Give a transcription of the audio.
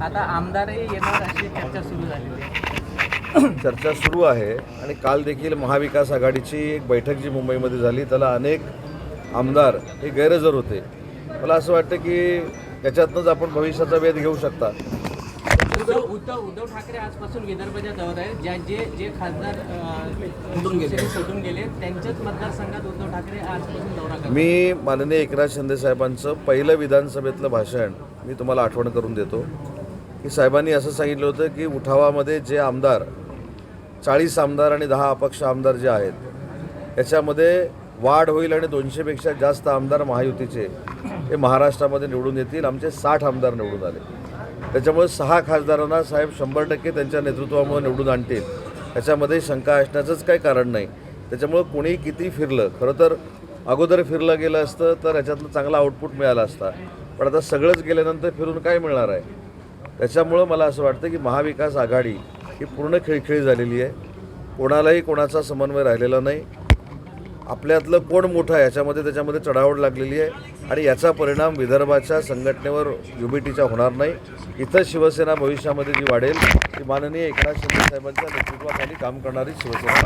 आता आमदारही येणार अशी चर्चा सुरू झालेली आहे. चर्चा सुरू आहे आणि काल देखील महाविकास आघाडीची एक बैठक जी मुंबईमध्ये झाली त्याला अनेक आमदार हे गैरहजर होते. मला असं वाटतं की त्याच्यातनंच आपण भविष्याचा वेध घेऊ शकता. उद्धव ठाकरे आजपासून विदर्भाच्या दौऱ्यावर आहेत. जे खासदार सुटून गेले त्यांच्याच मतदारसंघात उद्धव ठाकरे आजपासून दौरा करतात. मी माननीय एकनाथ शिंदे साहेबांचं पहिलं विधानसभेतलं भाषण मी तुम्हाला आठवण करून देतो की साहेबांनी असं सांगितलं होतं की उठावामध्ये जे आमदार 40 आमदार आणि 10 अपक्ष आमदार जे आहेत याच्यामध्ये वाढ होईल आणि 200पेक्षा जास्त आमदार महायुतीचे हे महाराष्ट्रामध्ये निवडून येतील. आमचे 60 आमदार निवडून आले. त्याच्यामुळे 6 खासदारांना साहेब 100% त्यांच्या नेतृत्वामुळे निवडून आणतील याच्यामध्ये शंका असण्याचंच काही कारण नाही. त्याच्यामुळं कोणी किती फिरलं, खरं तर अगोदर फिरलं गेलं असतं तर याच्यातनं चांगला आउटपुट मिळाला असता. पण आता सगळंच गेल्यानंतर फिरून काय मिळणार आहे. त्याच्यामुळं मला असं वाटतं की महाविकास आघाडी ही पूर्ण खिळखिळी झालेली आहे. कोणालाही कोणाचा समन्वय राहिलेला नाही. आपल्यातलं कोण मोठं आहे त्याच्यामध्ये चढाओढ लागलेली आहे आणि याचा परिणाम विदर्भाच्या संघटनेवर युबीटीच्या होणार नाही. इथं शिवसेना भविष्यामध्ये जी वाढेल ती माननीय एकनाथ शिंदे साहेबांच्या नेतृत्वाखाली काम करणारी शिवसेना.